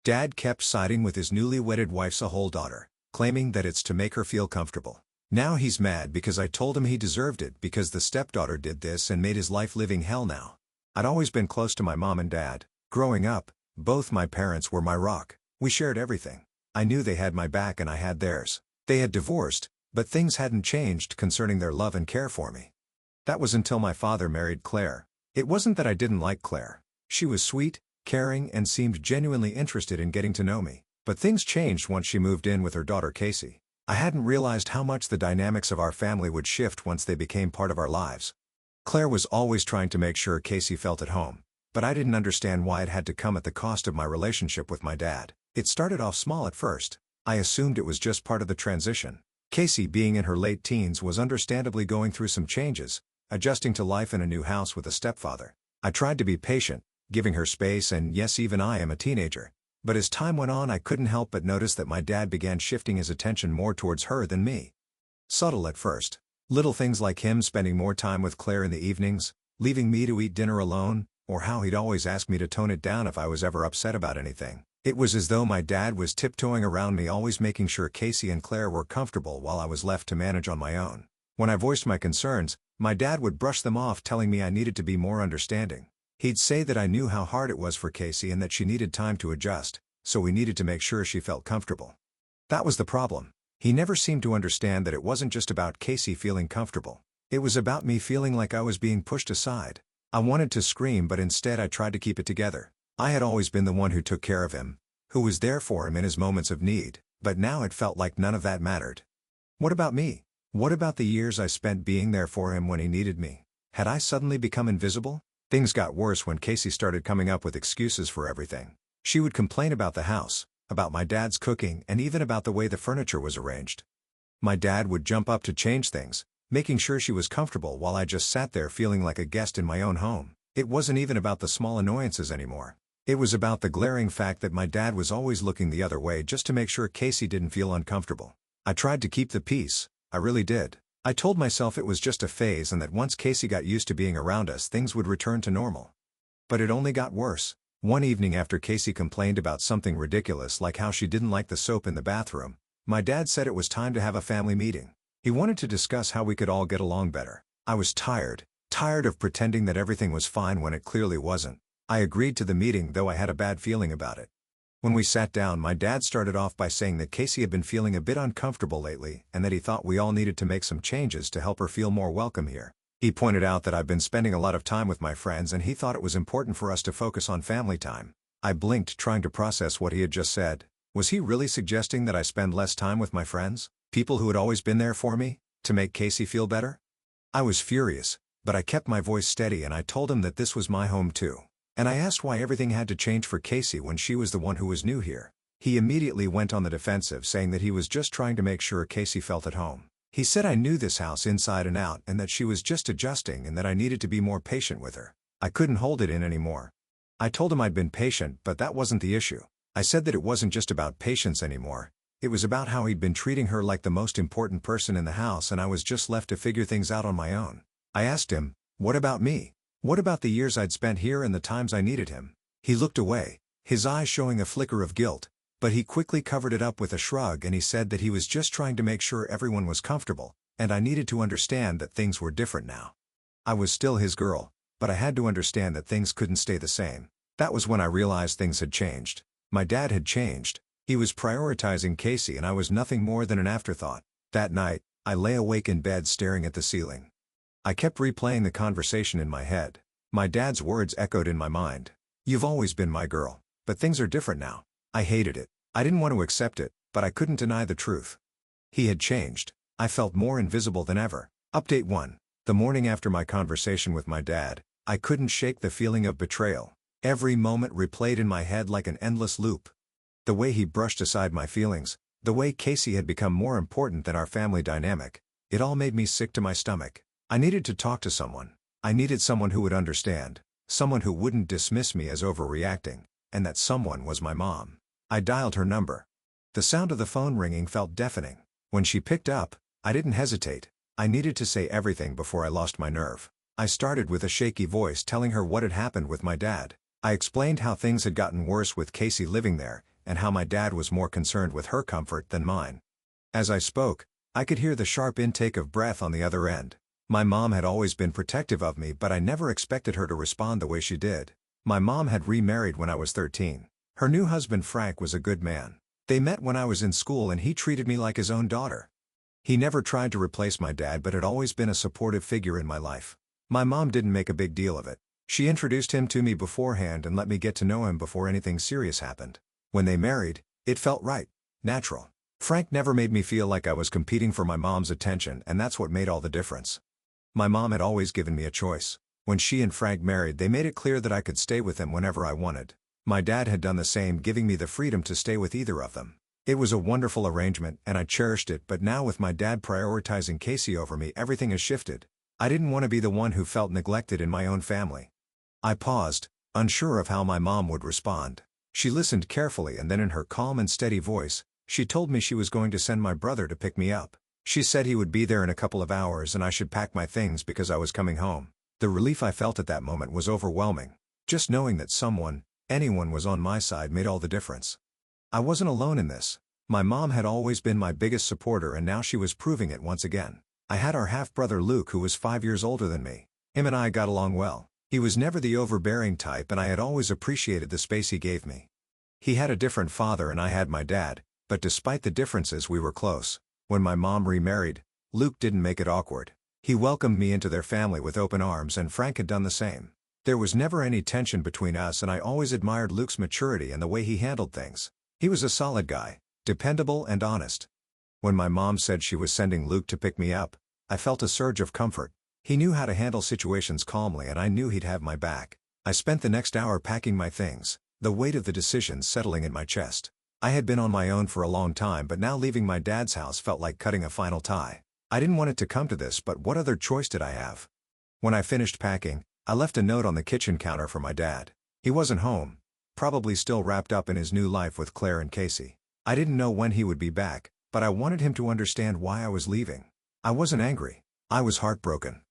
Dad kept siding with his newly wedded wife's whole daughter, claiming that it's to make her feel comfortable. Now he's mad because I told him he deserved it because the stepdaughter did this and made his life living hell now. I'd always been close to my mom and dad. Growing up, both my parents were my rock. We shared everything. I knew they had my back and I had theirs. They had divorced, but things hadn't changed concerning their love and care for me. That was until my father married Claire. It wasn't that I didn't like Claire. She was sweet, caring and seemed genuinely interested in getting to know me. But things changed once she moved in with her daughter Casey. I hadn't realized how much the dynamics of our family would shift once they became part of our lives. Claire was always trying to make sure Casey felt at home, but I didn't understand why it had to come at the cost of my relationship with my dad. It started off small at first. I assumed it was just part of the transition. Casey, being in her late teens, was understandably going through some changes, adjusting to life in a new house with a stepfather. I tried to be patient, giving her space, and yes, even I am a teenager. But as time went on, I couldn't help but notice that my dad began shifting his attention more towards her than me. Subtle at first. Little things like him spending more time with Claire in the evenings, leaving me to eat dinner alone, or how he'd always ask me to tone it down if I was ever upset about anything. It was as though my dad was tiptoeing around me, always making sure Casey and Claire were comfortable while I was left to manage on my own. When I voiced my concerns, my dad would brush them off, telling me I needed to be more understanding. He'd say that I knew how hard it was for Casey and that she needed time to adjust, so we needed to make sure she felt comfortable. That was the problem. He never seemed to understand that it wasn't just about Casey feeling comfortable. It was about me feeling like I was being pushed aside. I wanted to scream, but instead I tried to keep it together. I had always been the one who took care of him, who was there for him in his moments of need, but now it felt like none of that mattered. What about me? What about the years I spent being there for him when he needed me? Had I suddenly become invisible? Things got worse when Casey started coming up with excuses for everything. She would complain about the house, about my dad's cooking, and even about the way the furniture was arranged. My dad would jump up to change things, making sure she was comfortable while I just sat there feeling like a guest in my own home. It wasn't even about the small annoyances anymore. It was about the glaring fact that my dad was always looking the other way just to make sure Casey didn't feel uncomfortable. I tried to keep the peace, I really did. I told myself it was just a phase and that once Casey got used to being around us, things would return to normal. But it only got worse. One evening, after Casey complained about something ridiculous like how she didn't like the soap in the bathroom, my dad said it was time to have a family meeting. He wanted to discuss how we could all get along better. I was tired of pretending that everything was fine when it clearly wasn't. I agreed to the meeting, though I had a bad feeling about it. When we sat down, my dad started off by saying that Casey had been feeling a bit uncomfortable lately and that he thought we all needed to make some changes to help her feel more welcome here. He pointed out that I've been spending a lot of time with my friends and he thought it was important for us to focus on family time. I blinked, trying to process what he had just said. Was he really suggesting that I spend less time with my friends, people who had always been there for me, to make Casey feel better? I was furious, but I kept my voice steady and I told him that this was my home too. And I asked why everything had to change for Casey when she was the one who was new here. He immediately went on the defensive, saying that he was just trying to make sure Casey felt at home. He said I knew this house inside and out and that she was just adjusting and that I needed to be more patient with her. I couldn't hold it in anymore. I told him I'd been patient, but that wasn't the issue. I said that it wasn't just about patience anymore. It was about how he'd been treating her like the most important person in the house and I was just left to figure things out on my own. I asked him, what about me? What about the years I'd spent here and the times I needed him? He looked away, his eyes showing a flicker of guilt, but he quickly covered it up with a shrug and he said that he was just trying to make sure everyone was comfortable, and I needed to understand that things were different now. I was still his girl, but I had to understand that things couldn't stay the same. That was when I realized things had changed. My dad had changed. He was prioritizing Casey and I was nothing more than an afterthought. That night, I lay awake in bed staring at the ceiling. I kept replaying the conversation in my head. My dad's words echoed in my mind. You've always been my girl, but things are different now. I hated it. I didn't want to accept it, but I couldn't deny the truth. He had changed. I felt more invisible than ever. Update 1. The morning after my conversation with my dad, I couldn't shake the feeling of betrayal. Every moment replayed in my head like an endless loop. The way he brushed aside my feelings, the way Casey had become more important than our family dynamic, it all made me sick to my stomach. I needed to talk to someone. I needed someone who would understand, someone who wouldn't dismiss me as overreacting, and that someone was my mom. I dialed her number. The sound of the phone ringing felt deafening. When she picked up, I didn't hesitate. I needed to say everything before I lost my nerve. I started with a shaky voice telling her what had happened with my dad. I explained how things had gotten worse with Casey living there, and how my dad was more concerned with her comfort than mine. As I spoke, I could hear the sharp intake of breath on the other end. My mom had always been protective of me, but I never expected her to respond the way she did. My mom had remarried when I was 13. Her new husband Frank was a good man. They met when I was in school and he treated me like his own daughter. He never tried to replace my dad but had always been a supportive figure in my life. My mom didn't make a big deal of it. She introduced him to me beforehand and let me get to know him before anything serious happened. When they married, it felt right, natural. Frank never made me feel like I was competing for my mom's attention, and that's what made all the difference. My mom had always given me a choice. When she and Frank married, they made it clear that I could stay with him whenever I wanted. My dad had done the same, giving me the freedom to stay with either of them. It was a wonderful arrangement and I cherished it, but now with my dad prioritizing Casey over me, everything has shifted. I didn't want to be the one who felt neglected in my own family. I paused, unsure of how my mom would respond. She listened carefully and then in her calm and steady voice, she told me she was going to send my brother to pick me up. She said he would be there in a couple of hours and I should pack my things because I was coming home. The relief I felt at that moment was overwhelming. Just knowing that someone, anyone was on my side made all the difference. I wasn't alone in this. My mom had always been my biggest supporter and now she was proving it once again. I had our half-brother Luke, who was 5 years older than me. Him and I got along well. He was never the overbearing type and I had always appreciated the space he gave me. He had a different father and I had my dad, but despite the differences we were close. When my mom remarried, Luke didn't make it awkward. He welcomed me into their family with open arms and Frank had done the same. There was never any tension between us and I always admired Luke's maturity and the way he handled things. He was a solid guy, dependable and honest. When my mom said she was sending Luke to pick me up, I felt a surge of comfort. He knew how to handle situations calmly and I knew he'd have my back. I spent the next hour packing my things, the weight of the decision settling in my chest. I had been on my own for a long time, but now leaving my dad's house felt like cutting a final tie. I didn't want it to come to this, but what other choice did I have? When I finished packing, I left a note on the kitchen counter for my dad. He wasn't home, probably still wrapped up in his new life with Claire and Casey. I didn't know when he would be back, but I wanted him to understand why I was leaving. I wasn't angry. I was heartbroken.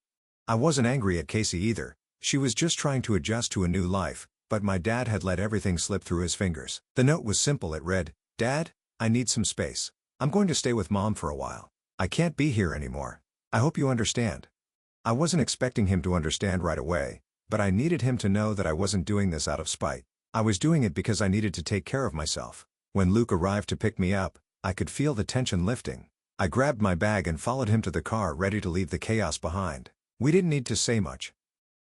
I wasn't angry at Casey either. She was just trying to adjust to a new life, but my dad had let everything slip through his fingers. The note was simple. It read, "Dad, I need some space. I'm going to stay with Mom for a while. I can't be here anymore. I hope you understand." I wasn't expecting him to understand right away, but I needed him to know that I wasn't doing this out of spite. I was doing it because I needed to take care of myself. When Luke arrived to pick me up, I could feel the tension lifting. I grabbed my bag and followed him to the car, ready to leave the chaos behind. We didn't need to say much.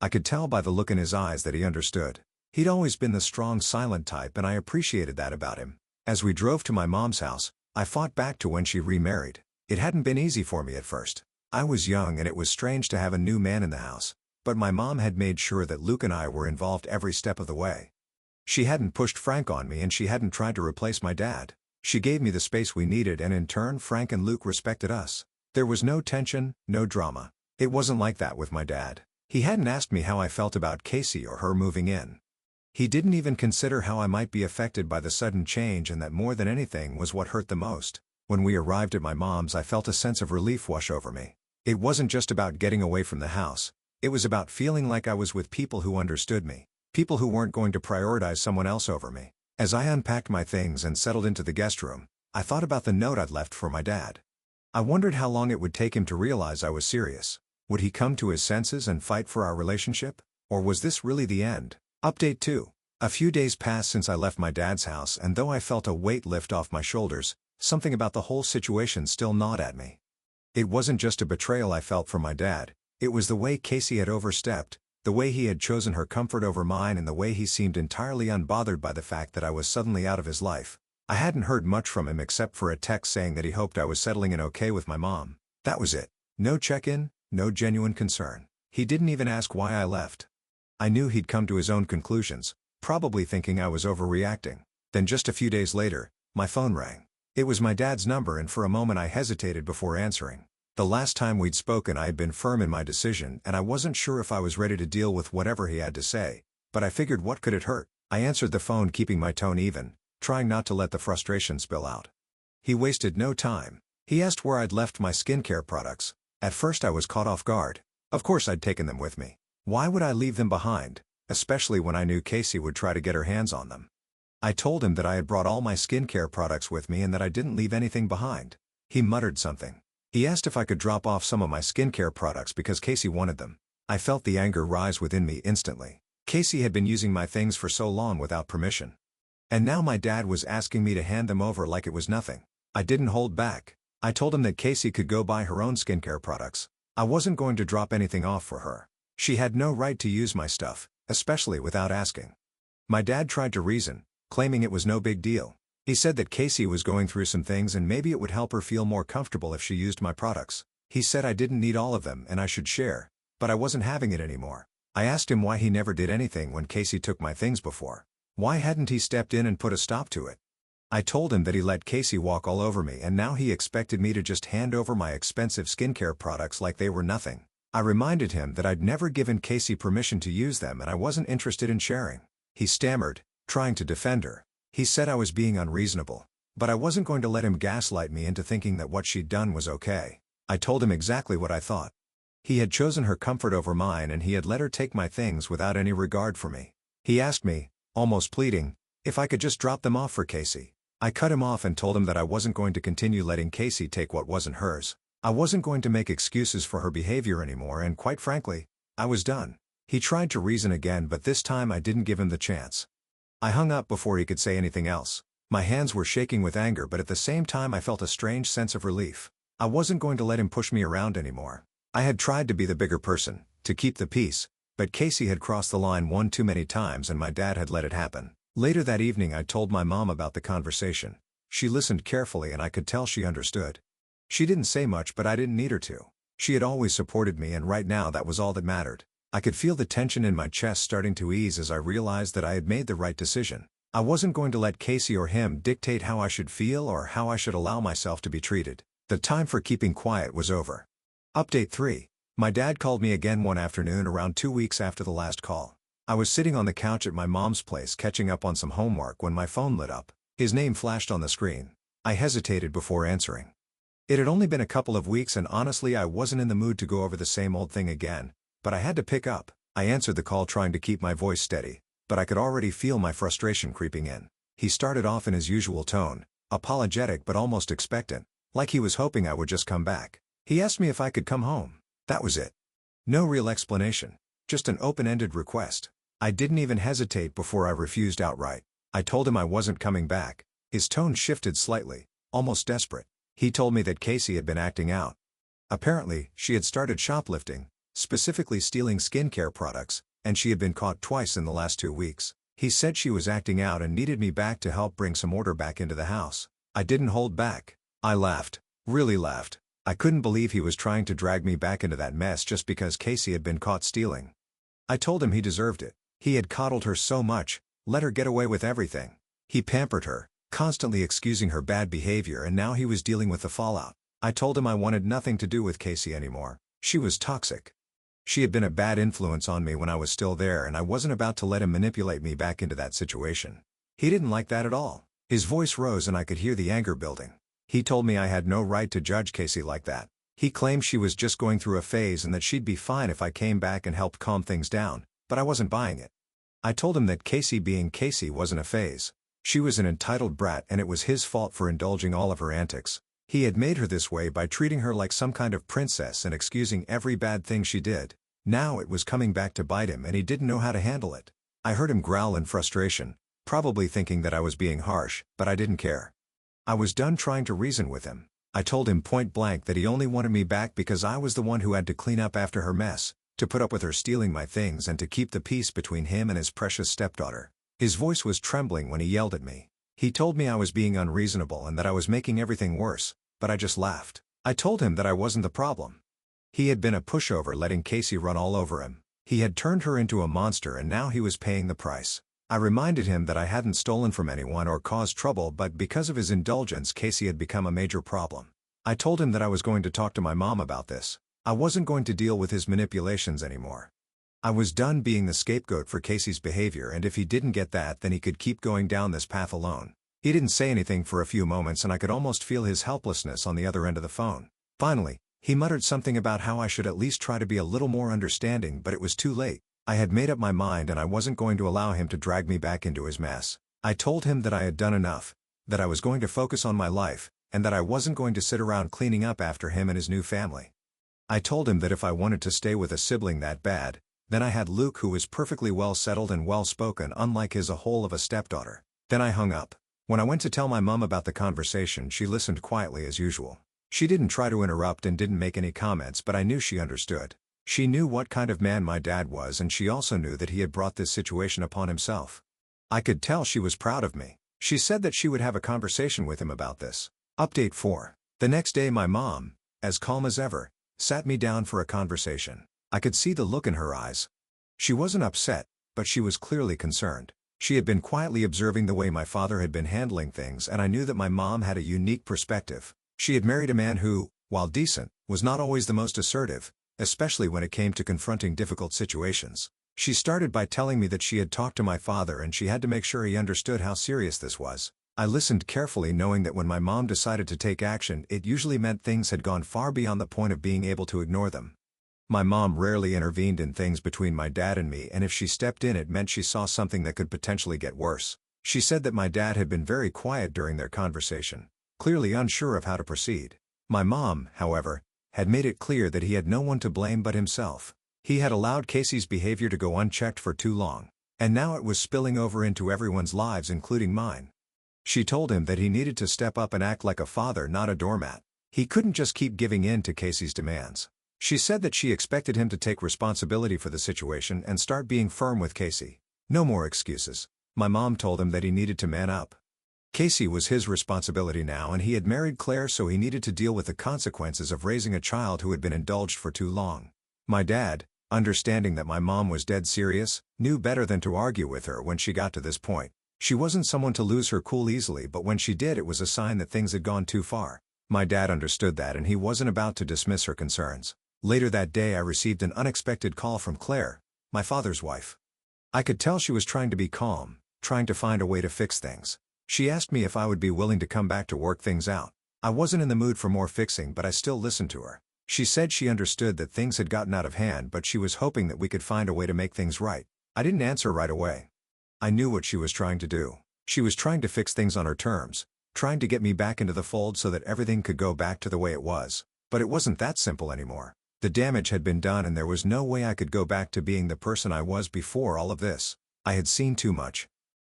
I could tell by the look in his eyes that he understood. He'd always been the strong, silent type and I appreciated that about him. As we drove to my mom's house, I thought back to when she remarried. It hadn't been easy for me at first. I was young and it was strange to have a new man in the house. But my mom had made sure that Luke and I were involved every step of the way. She hadn't pushed Frank on me and she hadn't tried to replace my dad. She gave me the space we needed and in turn Frank and Luke respected us. There was no tension, no drama. It wasn't like that with my dad. He hadn't asked me how I felt about Casey or her moving in. He didn't even consider how I might be affected by the sudden change, and that more than anything was what hurt the most. When we arrived at my mom's, I felt a sense of relief wash over me. It wasn't just about getting away from the house. It was about feeling like I was with people who understood me. People who weren't going to prioritize someone else over me. As I unpacked my things and settled into the guest room, I thought about the note I'd left for my dad. I wondered how long it would take him to realize I was serious. Would he come to his senses and fight for our relationship? Or was this really the end? Update 2. A few days passed since I left my dad's house, and though I felt a weight lift off my shoulders, something about the whole situation still gnawed at me. It wasn't just a betrayal I felt from my dad. It was the way Casey had overstepped, the way he had chosen her comfort over mine, and the way he seemed entirely unbothered by the fact that I was suddenly out of his life. I hadn't heard much from him except for a text saying that he hoped I was settling in okay with my mom. That was it. No check-in, no genuine concern. He didn't even ask why I left. I knew he'd come to his own conclusions, probably thinking I was overreacting. Then just a few days later, my phone rang. It was my dad's number, and for a moment I hesitated before answering. The last time we'd spoken I had been firm in my decision and I wasn't sure if I was ready to deal with whatever he had to say, but I figured what could it hurt? I answered the phone, keeping my tone even, trying not to let the frustration spill out. He wasted no time. He asked where I'd left my skincare products. At first I was caught off guard. Of course I'd taken them with me. Why would I leave them behind, especially when I knew Casey would try to get her hands on them? I told him that I had brought all my skincare products with me and that I didn't leave anything behind. He muttered something. He asked if I could drop off some of my skincare products because Casey wanted them. I felt the anger rise within me instantly. Casey had been using my things for so long without permission. And now my dad was asking me to hand them over like it was nothing. I didn't hold back. I told him that Casey could go buy her own skincare products. I wasn't going to drop anything off for her. She had no right to use my stuff, especially without asking. My dad tried to reason, claiming it was no big deal. He said that Casey was going through some things and maybe it would help her feel more comfortable if she used my products. He said I didn't need all of them and I should share, but I wasn't having it anymore. I asked him why he never did anything when Casey took my things before. Why hadn't he stepped in and put a stop to it? I told him that he let Casey walk all over me and now he expected me to just hand over my expensive skincare products like they were nothing. I reminded him that I'd never given Casey permission to use them and I wasn't interested in sharing. He stammered, trying to defend her. He said I was being unreasonable, but I wasn't going to let him gaslight me into thinking that what she'd done was okay. I told him exactly what I thought. He had chosen her comfort over mine and he had let her take my things without any regard for me. He asked me, almost pleading, if I could just drop them off for Casey. I cut him off and told him that I wasn't going to continue letting Casey take what wasn't hers. I wasn't going to make excuses for her behavior anymore and quite frankly, I was done. He tried to reason again but this time I didn't give him the chance. I hung up before he could say anything else. My hands were shaking with anger but at the same time I felt a strange sense of relief. I wasn't going to let him push me around anymore. I had tried to be the bigger person, to keep the peace, but Casey had crossed the line one too many times and my dad had let it happen. Later that evening I told my mom about the conversation. She listened carefully and I could tell she understood. She didn't say much but I didn't need her to. She had always supported me and right now that was all that mattered. I could feel the tension in my chest starting to ease as I realized that I had made the right decision. I wasn't going to let Casey or him dictate how I should feel or how I should allow myself to be treated. The time for keeping quiet was over. Update 3. My dad called me again one afternoon around 2 weeks after the last call. I was sitting on the couch at my mom's place catching up on some homework when my phone lit up. His name flashed on the screen. I hesitated before answering. It had only been a couple of weeks and honestly I wasn't in the mood to go over the same old thing again, but I had to pick up. I answered the call trying to keep my voice steady, but I could already feel my frustration creeping in. He started off in his usual tone, apologetic but almost expectant, like he was hoping I would just come back. He asked me if I could come home. That was it. No real explanation, just an open-ended request. I didn't even hesitate before I refused outright. I told him I wasn't coming back. His tone shifted slightly, almost desperate. He told me that Casey had been acting out. Apparently, she had started shoplifting, specifically stealing skincare products, and she had been caught twice in the last 2 weeks. He said she was acting out and needed me back to help bring some order back into the house. I didn't hold back. I laughed, really laughed. I couldn't believe he was trying to drag me back into that mess just because Casey had been caught stealing. I told him he deserved it. He had coddled her so much, let her get away with everything. He pampered her, constantly excusing her bad behavior and now he was dealing with the fallout. I told him I wanted nothing to do with Casey anymore. She was toxic. She had been a bad influence on me when I was still there and I wasn't about to let him manipulate me back into that situation. He didn't like that at all. His voice rose and I could hear the anger building. He told me I had no right to judge Casey like that. He claimed she was just going through a phase and that she'd be fine if I came back and helped calm things down, but I wasn't buying it. I told him that Casey being Casey wasn't a phase. She was an entitled brat and it was his fault for indulging all of her antics. He had made her this way by treating her like some kind of princess and excusing every bad thing she did. Now it was coming back to bite him and he didn't know how to handle it. I heard him growl in frustration, probably thinking that I was being harsh, but I didn't care. I was done trying to reason with him. I told him point blank that he only wanted me back because I was the one who had to clean up after her mess, to put up with her stealing my things and to keep the peace between him and his precious stepdaughter. His voice was trembling when he yelled at me. He told me I was being unreasonable and that I was making everything worse, but I just laughed. I told him that I wasn't the problem. He had been a pushover letting Casey run all over him. He had turned her into a monster and now he was paying the price. I reminded him that I hadn't stolen from anyone or caused trouble but because of his indulgence Casey had become a major problem. I told him that I was going to talk to my mom about this. I wasn't going to deal with his manipulations anymore. I was done being the scapegoat for Casey's behavior and if he didn't get that then he could keep going down this path alone. He didn't say anything for a few moments and I could almost feel his helplessness on the other end of the phone. Finally, he muttered something about how I should at least try to be a little more understanding but it was too late. I had made up my mind and I wasn't going to allow him to drag me back into his mess. I told him that I had done enough, that I was going to focus on my life, and that I wasn't going to sit around cleaning up after him and his new family. I told him that if I wanted to stay with a sibling that bad, then I had Luke, who was perfectly well settled and well spoken, unlike his a whole of a stepdaughter. Then I hung up. When I went to tell my mom about the conversation, she listened quietly as usual. She didn't try to interrupt and didn't make any comments, but I knew she understood. She knew what kind of man my dad was, and she also knew that he had brought this situation upon himself. I could tell she was proud of me. She said that she would have a conversation with him about this. Update 4. The next day my mom, as calm as ever, sat me down for a conversation. I could see the look in her eyes. She wasn't upset, but she was clearly concerned. She had been quietly observing the way my father had been handling things, and I knew that my mom had a unique perspective. She had married a man who, while decent, was not always the most assertive, especially when it came to confronting difficult situations. She started by telling me that she had talked to my father and she had to make sure he understood how serious this was. I listened carefully, knowing that when my mom decided to take action, it usually meant things had gone far beyond the point of being able to ignore them. My mom rarely intervened in things between my dad and me, and if she stepped in, it meant she saw something that could potentially get worse. She said that my dad had been very quiet during their conversation, clearly unsure of how to proceed. My mom, however, had made it clear that he had no one to blame but himself. He had allowed Casey's behavior to go unchecked for too long, and now it was spilling over into everyone's lives, including mine. She told him that he needed to step up and act like a father, not a doormat. He couldn't just keep giving in to Casey's demands. She said that she expected him to take responsibility for the situation and start being firm with Casey. No more excuses. My mom told him that he needed to man up. Casey was his responsibility now, and he had married Claire, so he needed to deal with the consequences of raising a child who had been indulged for too long. My dad, understanding that my mom was dead serious, knew better than to argue with her when she got to this point. She wasn't someone to lose her cool easily, but when she did, it was a sign that things had gone too far. My dad understood that, and he wasn't about to dismiss her concerns. Later that day I received an unexpected call from Claire, my father's wife. I could tell she was trying to be calm, trying to find a way to fix things. She asked me if I would be willing to come back to work things out. I wasn't in the mood for more fixing, but I still listened to her. She said she understood that things had gotten out of hand, but she was hoping that we could find a way to make things right. I didn't answer right away. I knew what she was trying to do. She was trying to fix things on her terms, trying to get me back into the fold so that everything could go back to the way it was. But it wasn't that simple anymore. The damage had been done, and there was no way I could go back to being the person I was before all of this. I had seen too much.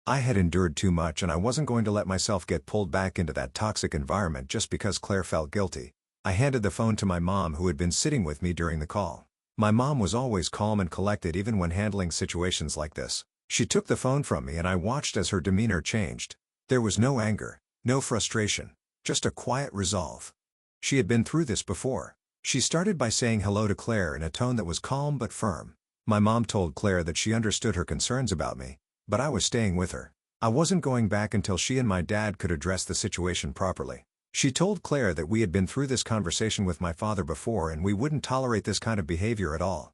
I had endured too much, and I wasn't going to let myself get pulled back into that toxic environment just because Claire felt guilty. I handed the phone to my mom, who had been sitting with me during the call. My mom was always calm and collected even when handling situations like this. She took the phone from me, and I watched as her demeanor changed. There was no anger, no frustration, just a quiet resolve. She had been through this before. She started by saying hello to Claire in a tone that was calm but firm. My mom told Claire that she understood her concerns about me, but I was staying with her. I wasn't going back until she and my dad could address the situation properly. She told Claire that we had been through this conversation with my father before, and we wouldn't tolerate this kind of behavior at all.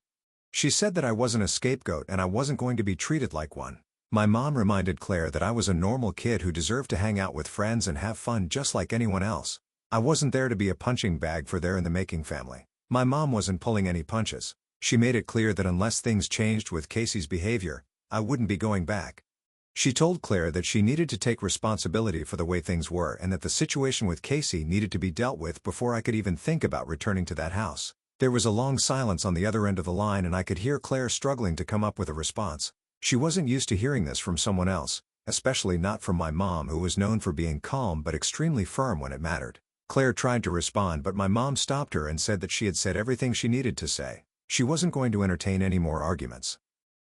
She said that I wasn't a scapegoat and I wasn't going to be treated like one. My mom reminded Claire that I was a normal kid who deserved to hang out with friends and have fun just like anyone else. I wasn't there to be a punching bag for their in-the-making family. My mom wasn't pulling any punches. She made it clear that unless things changed with Casey's behavior, I wouldn't be going back. She told Claire that she needed to take responsibility for the way things were, and that the situation with Casey needed to be dealt with before I could even think about returning to that house. There was a long silence on the other end of the line, and I could hear Claire struggling to come up with a response. She wasn't used to hearing this from someone else, especially not from my mom, who was known for being calm but extremely firm when it mattered. Claire tried to respond, but my mom stopped her and said that she had said everything she needed to say. She wasn't going to entertain any more arguments.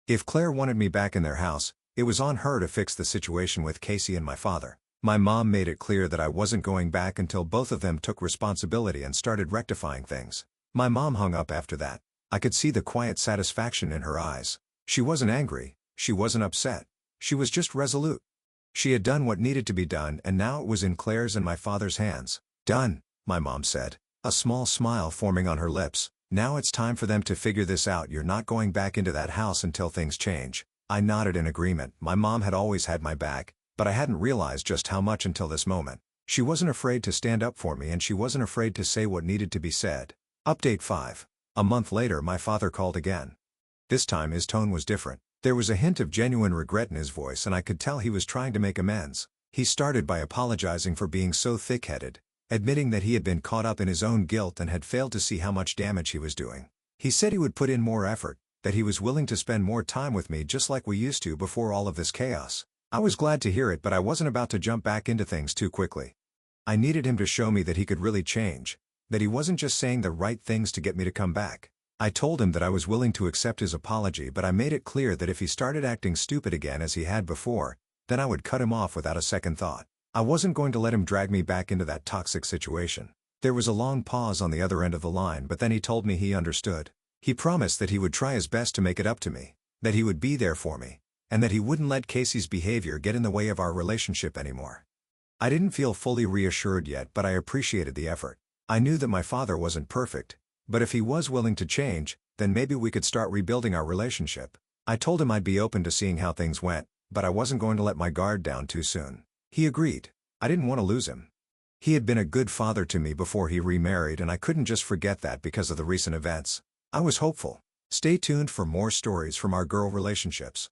If Claire wanted me back in their house, it was on her to fix the situation with Casey and my father. My mom made it clear that I wasn't going back until both of them took responsibility and started rectifying things. My mom hung up after that. I could see the quiet satisfaction in her eyes. She wasn't angry, she wasn't upset. She was just resolute. She had done what needed to be done, and now it was in Claire's and my father's hands. Done, my mom said, a small smile forming on her lips. Now it's time for them to figure this out. You're not going back into that house until things change. I nodded in agreement. My mom had always had my back, but I hadn't realized just how much until this moment. She wasn't afraid to stand up for me, and she wasn't afraid to say what needed to be said. Update 5. A month later my father called again. This time his tone was different. There was a hint of genuine regret in his voice and I could tell he was trying to make amends. He started by apologizing for being so thick-headed, admitting that he had been caught up in his own guilt and had failed to see how much damage he was doing. He said he would put in more effort, that he was willing to spend more time with me just like we used to before all of this chaos. I was glad to hear it, but I wasn't about to jump back into things too quickly. I needed him to show me that he could really change, that he wasn't just saying the right things to get me to come back. I told him that I was willing to accept his apology, but I made it clear that if he started acting stupid again as he had before, then I would cut him off without a second thought. I wasn't going to let him drag me back into that toxic situation. There was a long pause on the other end of the line, but then he told me he understood. He promised that he would try his best to make it up to me, that he would be there for me, and that he wouldn't let Casey's behavior get in the way of our relationship anymore. I didn't feel fully reassured yet, but I appreciated the effort. I knew that my father wasn't perfect, but if he was willing to change, then maybe we could start rebuilding our relationship. I told him I'd be open to seeing how things went, but I wasn't going to let my guard down too soon. He agreed. I didn't want to lose him. He had been a good father to me before he remarried, and I couldn't just forget that because of the recent events. I was hopeful. Stay tuned for more stories from our girl relationships.